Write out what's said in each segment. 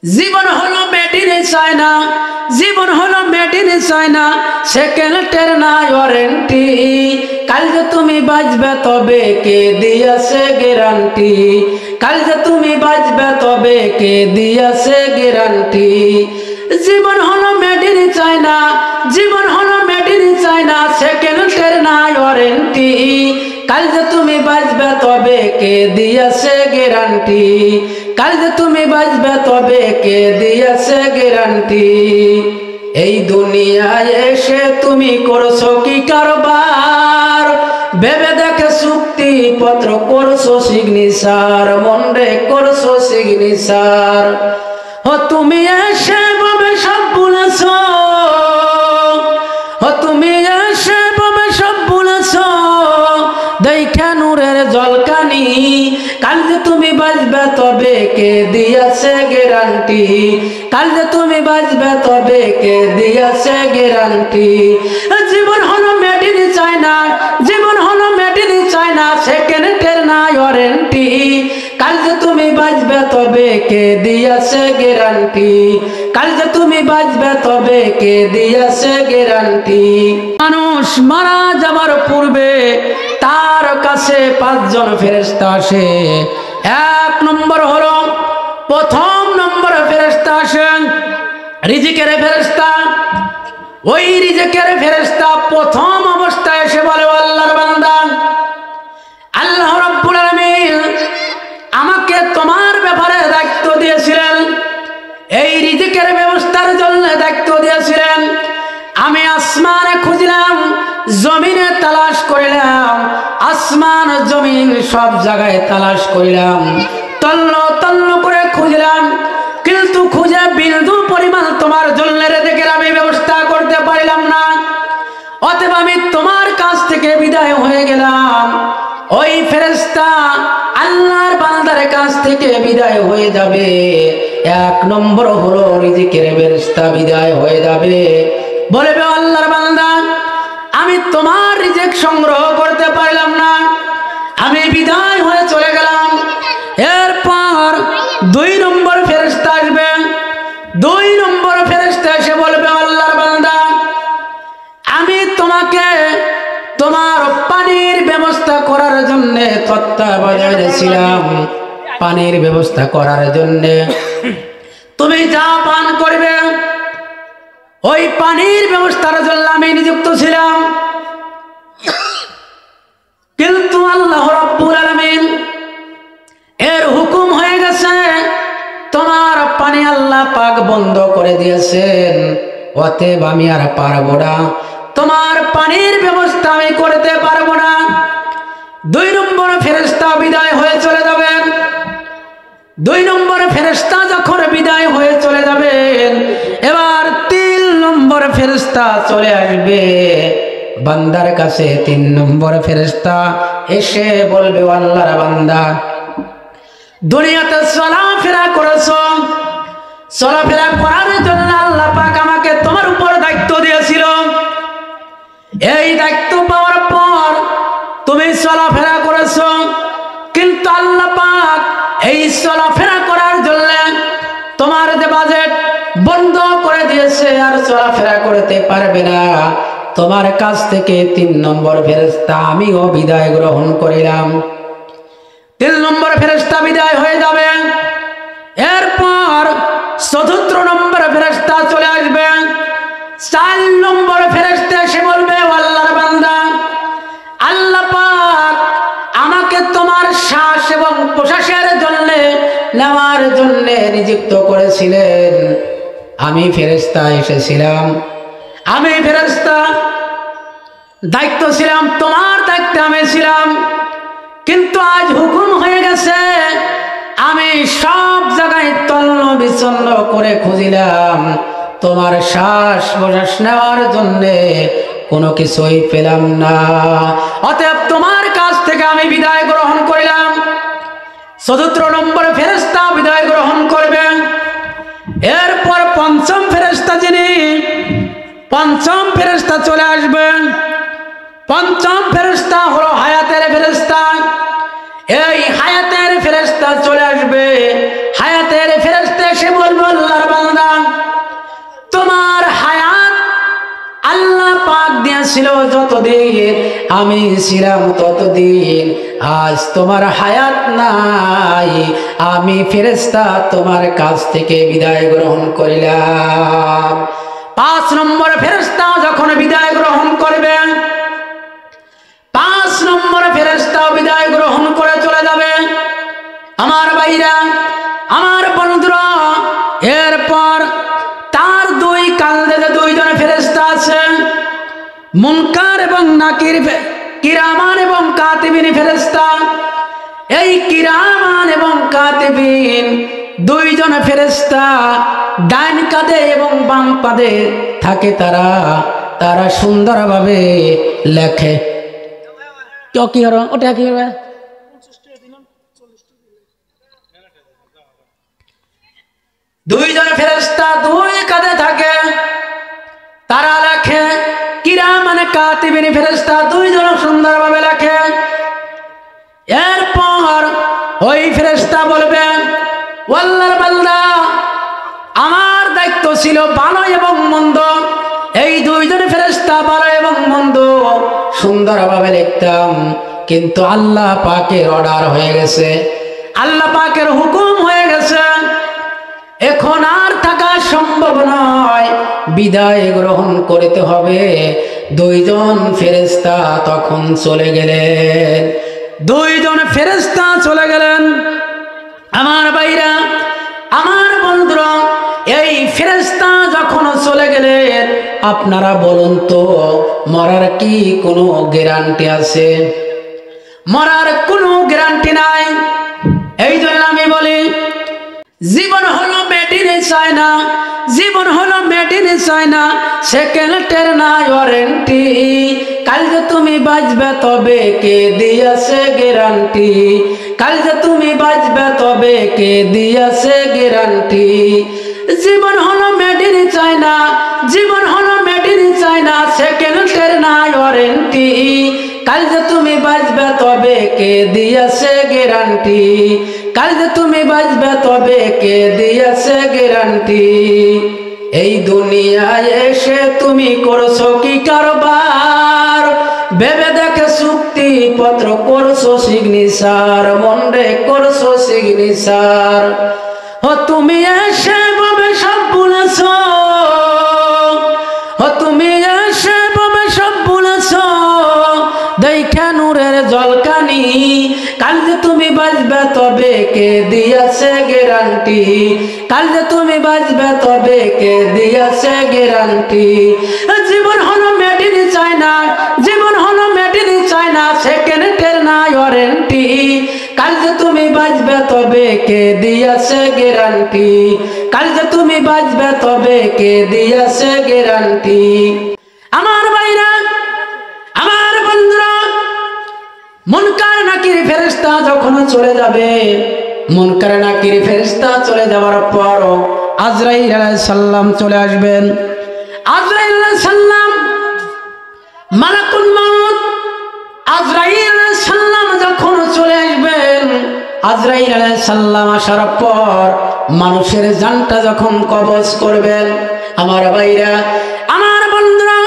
জীবন হলো made in China, জীবন হলো made in China, সেকেন্ডের নাই ওয়ারেন্টি। কাল যে তুমি বাঁচবে তবে কে দিয়েছে গ্যারান্টি, কাল যে তুমি বাঁচবে তবে কে দিয়েছে গ্যারান্টি। জীবন হলো মেড ইন চায়না, জীবন হলো মেড ইন চায়না, সেকেন্ডের নাই ওয়ারেন্টি। কাল যে তুমি বাঁচবে তবে কে দিয়েছে গ্যারান্টি, কাল যে তুমি বাঁচবে তবে কে দিয়েছে গ্যারান্টি। এই দুনিয়ায় এসে তুমি করছো কি কারবার, ভেবে দেখে চুক্তি পত্র করছো সিগনেচার, মনরে করছো সিগনেচার। ও তুমি এসে ভাবে সব ভুলেছো, ও তুমি এসে ভাবে সব ভুলেছো, দেখা নূরের জলকানি। কাল যে তুমি বাঁচবে তবে কে দিয়েছে গ্যারান্টি, কাল যে তুমি বাঁচবে তবে কে দিয়েছে গ্যারান্টি। জীবন হলো মেড ইন চায়না, জীবন হলো মেড ইন চায়না, সেকেন্ডের নাই ওয়ারেন্টি। কাল যে তুমি বাঁচবে তবে কে দিয়েছে গ্যারান্টি, কাল যে তুমি বাঁচবে তবে কে দিয়েছে গ্যারান্টি। মানুষ মারা যাবার পূর্বে তার কাছে 5 জন ফেরেশতা আসে। 1 নম্বর হলো, প্রথম নম্বর ফেরেশতা আসেন রিজিকের ফেরেশতা। ওই রিজিকের ফেরেশতা প্রথম অবস্থায় এসে বলে, আল্লাহর বান্দা, আল্লাহ রাব্বুল আলামিন আমাকে তোমার ব্যাপারে দায়িত্ব দিয়েছিলেন, এই রিজিকের ব্যবস্থার জন্য দায়িত্ব দিয়েছিলেন। আমি আসমানে খুঁজলাম, জমিনে তালাশ করিলাম, আসমান জমিন সব জায়গায় তালাশ করিলাম, তন্ন তন্ন করে খুঁজলাম, কিন্তু খুঁজে বিন্দু পরিমাণ তোমার জন্য রিজিকের আমি ব্যবস্থা করতে পারলাম না। অতএব আমি তোমার কাছ থেকে বিদায় হয়ে গেলাম। ওই ফেরেশতা আল্লাহর বান্দার কাছ থেকে বিদায় হয়ে যাবে। 1 নম্বর হলো রিজিকের ফেরেশতা বিদায় হয়ে যাবে, বলবে, আল্লাহর বান্দা, আমি তোমার রিজিক সংগ্রহ করতে পারলাম না, আমি বিদায় হয়ে চলে গেলাম। এরপর 2 নম্বর ফেরেশতা আসবে। 2 নম্বর ফেরেশতা এসে বলবে, আল্লাহর বান্দা, আমি তোমাকে তোমার পানির ব্যবস্থা করার জন্য তত্ত্বাবধানে ছিলাম, পানির ব্যবস্থা করার জন্য তুমি যা পান করবে ওই পানির ব্যবস্থার জন্য আমি নিযুক্ত ছিলাম। কিন্তু আল্লাহ রাব্বুল আলামিন এর হুকুম হয়ে গেছে, তোমার পানি আল্লাহ পাক বন্ধ করে দিয়েছেন, অতএব আমি আর পারবো না, তোমার পানির ব্যবস্থা আমি করতে পারবো না। 2 নম্বর ফেরেশতা বিদায় হয়ে চলে যাবেন। 2 নম্বর ফেরেশতা যখন বিদায় হয়ে চলে যাবেন, এবার 3 নম্বর ফেরেশতা চলে আসবে বান্দার কাছে। 3 নম্বর ফেরেশতা এসে বলবে, আল্লাহর বান্দা, দুনিয়াতে চলাফেরা করেছো, চলাফেরা করার জন্য আল্লাহ পাক আমাকে তোমার উপর দায়িত্ব দিয়েছিল। এই দায়িত্ব পাওয়ার পর তুমি চলাফেরা করেছো, কিন্তু আল্লাহ পাক এই চলাফেরা করার জন্য তোমার যে বাজেট বন্ধ করে দিয়েছে, আর চলাফেরা করতে পারবে না। তোমার কাছ থেকে 3 নম্বর ফেরেশতা আমিও বিদায় গ্রহণ করিলাম। 3 নম্বর ফেরেশতা বিদায় হয়ে যাবে। এরপর 4 নম্বর ফেরেশতা চলে আসবে। 4 নম্বর ফেরেশতা এসে বলবে, আল্লাহর বান্দা, আল্লাহ পাক আমাকে তোমার শ্বাস এবং প্রশ্বাসের জন্য নেওয়ার জন্য নিযুক্ত করেছিলেন। আমি ফেরেশতা এসেছিলাম, আমি ফেরেশতা দায়িত্ব ছিলাম, তোমার দায়িত্বে আমি ছিলাম, কিন্তু আজ হুকুম হয়ে গেছে, আমি সব জায়গায় তন্ন বিচন্ন করে খুঁজিলাম, তোমার শ্বাস প্রশ্বাস নেওয়ার জন্য কোনো কিছুই পেলাম না। অতএব তোমার কাছ থেকে আমি বিদায় গ্রহণ করলাম। 4 নম্বর ফেরেশতা বিদায় গ্রহণ করবেন। এরপর 5ম ফেরেশতা, যিনি 5ম ফেরেশতা চলে আসবেন। 5ম ফেরেশতা হলো হায়াতের ফেরেশতা। এই হায়াতের ফেরেশতা চলে আসবে। হায়াতের ফেরেশতা এসে বলবে, ছিল যতদিন, আমি ছিলাম ততদিন। আজ তোমার হায়াত নাই, আমি ফেরেশতা তোমার কাছ থেকে বিদায় গ্রহণ করিলাম। 5 নম্বর ফেরেশতা যখন বিদায় গ্রহণ করবেন, 5 নম্বর ফেরেশতা বিদায় গ্রহণ করে চলে যাবে। আমার ভাইরা, আমার বন্ধুরা, এরপর তার 2 কাঁধে 2 জন ফেরেশতা আছে, মুনকার এবং নাকির, কিরামান এবং কাতিবিন ফেরেশতা। এই কিরামান এবং কাতিবিন 2 জন ফেরেশতা ডান কাঁধে এবং বাম কাঁধে থাকে। তারা সুন্দরভাবে লেখে। কি হলো ওটা? কি হবে? 2 জন ফেরেশতা 2 কাঁধে থাকে, তারা লেখে। কিরামান কাতিবিন ফেরেশতা 2 জন সুন্দরভাবে লেখে। এরপর ওই ফেরেশতা বলবেন, আল্লাহর বান্দা, আমার দায়িত্ব ছিল ভালো এবং মন্দ। এই 2 জন ফেরেশতা ভালো এবং মন্দ সুন্দরভাবে লিখতাম, কিন্তু আল্লাহ পাকের অর্ডার হয়ে গেছে, আল্লাহ পাকের হুকুম হয়ে গেছে, এখন আর থাকা সম্ভব নয়, বিদায় গ্রহণ করতে হবে। 2 জন ফেরেশতা তখন চলে গেলেন। 2 জন ফেরেশতা চলে গেলেন। আমার ভাইরা, আমার বন্ধুরা, এই ফেরেশতা যখন চলে গেলেন, আপনারা বলুন তো, মরার কি কোনো গ্যারান্টি আছে? মরার কোনো গ্যারান্টি নাই। এই জন্য আমি বলি, জীবন হলো মেড ইন চায়না, জীবন হলো মেড ইন চায়না, সেকেন্ডের নাই ওয়ারেন্টি। কাল যে তুমি বাঁচবে তবে কে দিয়েছে গ্যারান্টি, কাল যে তুমি বাঁচবে তবে কে দিয়েছে গ্যারান্টি। জীবন হলো মেড ইন চায়না, জীবন হলো মেড ইন চায়না, সেকেন্ডের নাই ওয়ারেন্টি। কাল যে তুমি বাঁচবে তবে কে দিয়েছে গ্যারান্টি, কাল যে তুমি বাঁচবে তবে কে দিয়েছে গ্যারান্টি। এই দুনিয়ায় এসে তুমি করছো কি কারবার, ভেবে দেখে চুক্তি পত্র করছো সিগনেচার, মনরে করছো সিগনেচার। ও তুমি এসে ভাবে সব ভুলেছো, ও তুমি এসে ভাবে সব ভুলেছো, দেখে নূরের জলকানি। কাল যে তুমি বাঁচবে তবে কে দিয়েছে গ্যারান্টি, কাল যে তুমি বাঁচবে তবে কে দিয়েছে গ্যারান্টি। জীবন হলো মেড ইন চায়না, জীবন হলো মেড ইন চায়না, সেকেন্ডের নাই ওয়ারেন্টি। কাল যে তুমি বাঁচবে তবে কে দিয়েছে গ্যারান্টি, কাল যে তুমি বাঁচবে তবে কে দিয়েছে গ্যারান্টি। আমার ভাইরা, আমার বন্ধুরা, মুনকার নাকির ফেরেশতা যখন চলে যাবে, মুনকার নাকির ফেরেশতা চলে যাওয়ার পর আজরাইল আলাইহিস সালাম চলে আসবেন। আজরাইল আলাইহিস সালাম, মালাকুল মউত আজরাইল আলাইহিস সালাম যখন চলে আসবেন, আজরাইল আলাইহিস সালাম আসার পর মানুষের জানটা যখন কবজ করবেন, আমার ভাইরা, আমার বন্ধুরা,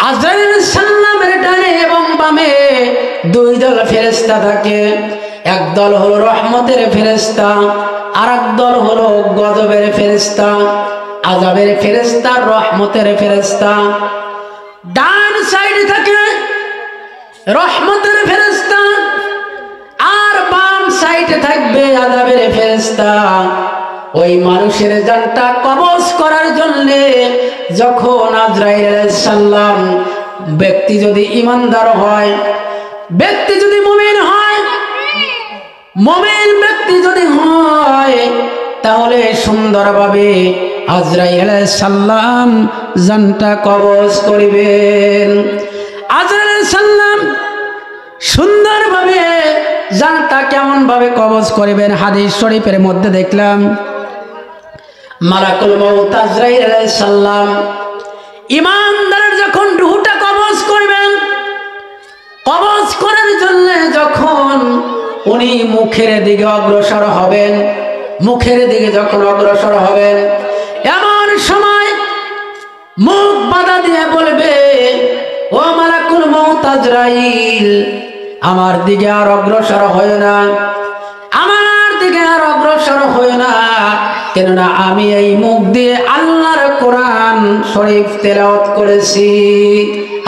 আজরাইল আলাইহিস সালামের ডানে এবং বামে 2 দল ফেরেশতা থাকে। এক দল হলো রহমতের ফেরেশতা, আর এক দল হলো গজবের ফেরেশতা, আযাবের ফেরেশতা, রহমতের ফেরেশতা। ডান সাইডে থাকে রহমতের ফেরেশতা, আর বাম সাইডে থাকবে আযাবের ফেরেশতা। ওই মানুষের জানটা কবজ করার জন্য যখন আজরাইল আলাইহিস সালাম, ব্যক্তি যদি ঈমানদার হয়, ব্যক্তি যদি মুমিন হয়, মুমিন ব্যক্তি যদি হয়, তাহলে সুন্দরভাবে আজরাইল আলাইহিস সালাম জানটা কবজ করিবেন। আজরাইল আলাইহিস সালাম সুন্দরভাবে জানটা কেমন ভাবে কবজ করিবেন, হাদিস শরীফের মধ্যে দেখলাম, মালাকুল মউত আজরাইল আলাইহিস সালাম ঈমানদারের যখন রূহটা কবজ করবেন, কবজ করার জন্য যখন উনি মুখের দিকে অগ্রসর হবেন, মুখের দিকে যখন অগ্রসর হবেন, এমন সময় মুখ বাধা দিয়ে বলবে, ও আজরাইল, আমার দিকে আর অগ্রসর হয় না, আমার দিকে আর অগ্রসর হয় না, কেননা আমি এই মুখ দিয়ে আল্লাহর কোরআন শরীফ তেলাওয়াত করেছি।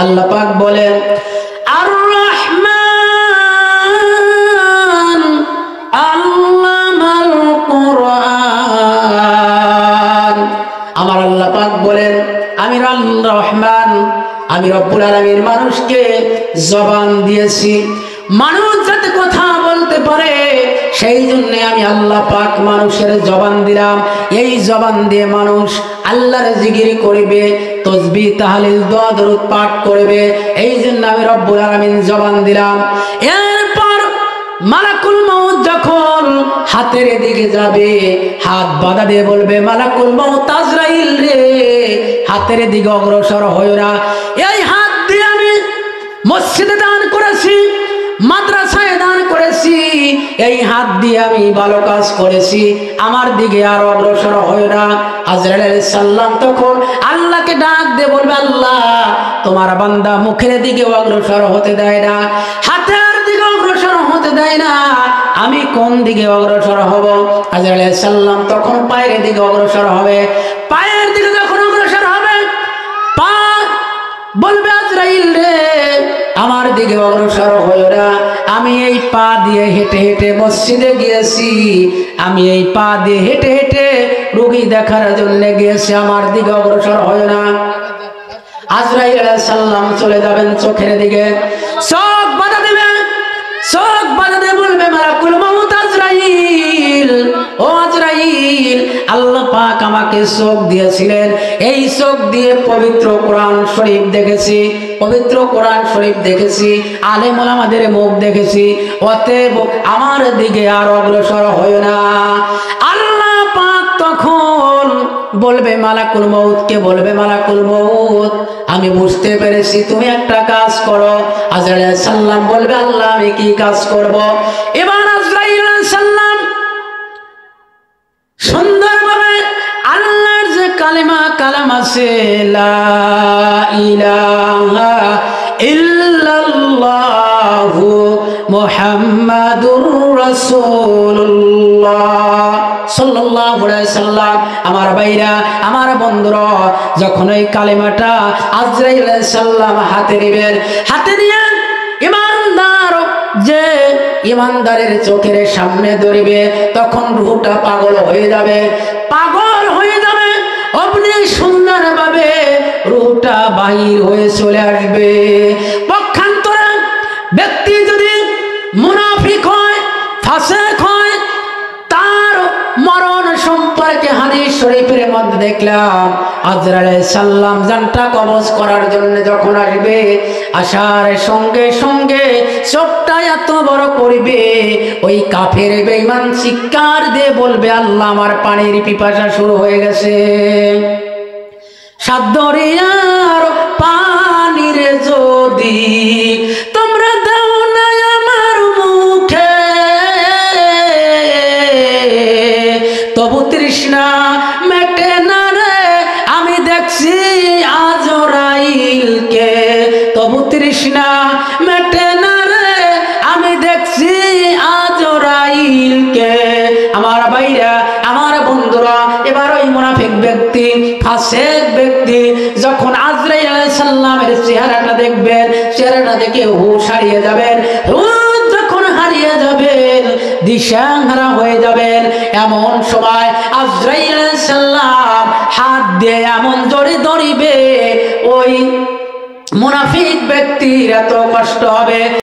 আল্লাহ পাক বলেন, আর রহমান আল্লামাল কোরআন। আমার আল্লাহ পাক বলেন, আমি রহমান, আমি রব্বুল আলামিন মানুষকে জবান দিয়েছি, মানুষ যাতে কথা বলতে পারে সেই জন্য আমি আল্লাহ পাক মানুষের জবান দিলাম। এই জবান দিয়ে মানুষ আল্লাহর জিকির করবে, তাসবিহ তাহলিল দোয়া দরুদ পাঠ করবে, এই জন্য আমি রব্বুল আলামিন জবান দিলাম। এরপর মালাকুল মউত যখন হাতের দিকে যাবে, হাত বাধা দিয়ে বলবে, মালাকুল মউত আজরাইল রে, হাতের দিকে অগ্রসর হয় না। এই হাত দিয়ে আমি মসজিদে দান করেছি, মাদ্রাসায় দান করেছি, এই হাত দিয়ে আমি ভালো কাজ করেছি, আমার দিকে আর অগ্রসর হয় না। আজরাইল আলাইহিস সালাম তখন আল্লাহকে ডাক দিয়ে বলবে, আল্লাহ তোমার বান্দা মুখের দিকে অগ্রসর হতে দেয় না, হাতের দিকে অগ্রসর হতে দেয় না, আমি কোন দিকে অগ্রসর হব? আজরাইল আলাইহিস সালাম তখন পায়ের দিকে অগ্রসর হবে। পায়ের দিকে যখন অগ্রসর হবে, পা বলবে, আজরাইল রে আমার দিকে অগ্রসর হলো না, আমি এই পা দিয়ে হেঁটে হেঁটে মসজিদে গিয়েছি, আমি এই পা দিয়ে হেঁটে হেঁটে রোগী দেখার জন্য গিয়েছি, আমার দিকে অগ্রসর হয় না। আজরাইল আলাইহিস সালাম চলে যাবেন চোখের দিকে, চোখ বাধা দেবে, চোখ বাধা দিয়ে বলবে, মালাকুল মউত আজরাইল, ও আজরাইল, আল্লাহ পাক আমাকে চোখ দিয়েছিলেন, এই চোখ দিয়ে পবিত্র কোরআন শরীফ দেখেছি, পবিত্র কোরআন শরীফ দেখেছি, আলেম ওলামাদের মুখ দেখেছি, অতএব আমার দিকে আর অগ্রসর হয় না। আল্লাহ পাক তখন বলবে মালাকুল মউতকে, বলবে, মালাকুল মউত আমি বুঝতে পেরেছি তুমি একটা কাজ করো। আজরাইল আলাইহিস সালাম বলবে, আল্লাহ আমি কি কাজ করব? এবার আজরাইল আলাইহিস সালাম সুন্দরভাবে আল্লাহর যে কালাম আছে, লা ইলাহা ইল্লাল্লাহু মুহাম্মাদুর রাসূলুল্লাহ সাল্লাল্লাহু আলাইহি সাল্লাম, আমার ভাইরা, আমার বন্ধুরা, যখন ওই কালেমাটা আজরাইল আলাইহিস সালাম হাতে নেবেন, হাতে নিয়ে ইমানদার যে ইমানদারের চোখের সামনে ধরবে, তখন রূহটা পাগল হয়ে যাবে, পাগল হয়ে যাবে, অমনি সুন্দরভাবে রূহটা বাহির হয়ে চলে আসবে। পক্ষান্তরে ব্যক্তি যদি মুনাফিক হয়, ফাসিক হয়, তার মরণ সম্পর্কে হাদিস শরীফের মধ্যে দেখলাম, আজরাইল আলাইহিস সালাম জানটা কবজ করার জন্য যখন আসবে, আসার সঙ্গে সঙ্গে চোখটা এত বড় করবে, ওই কাফের বেঈমান চিৎকার দিয়ে বলবে, আল্লাহ আমার পানির পিপাসা শুরু হয়ে গেছে, সাত দরিয়ার পানির যদি তোমরা দাও না আমার মুখে, তবু তৃষ্ণা মেটে না রে, আমি দেখছি আজরাইলকে, তবু তৃষ্ণা মেটে না রে, আমি দেখছি আজরাইলকে। আমার ভাইরা, আমার বন্ধুরা, এবার ওই মুনাফিক ব্যক্তি, ফাসিক ব্যক্তি যখন আজরাইল আলাইহিস সালামের চেহারাটা দেখবেন, চেহারাটা দেখে হুঁশ হারিয়ে যাবেন, হুঁশ যখন হারিয়ে যাবেন, দিশাহারা হয়ে যাবেন, এমন সময় আজরাইল আলাইহিস সালাম হাত দিয়ে এমন জোরে ধরিবে, ওই মুনাফিক ব্যক্তির এত কষ্ট হবে।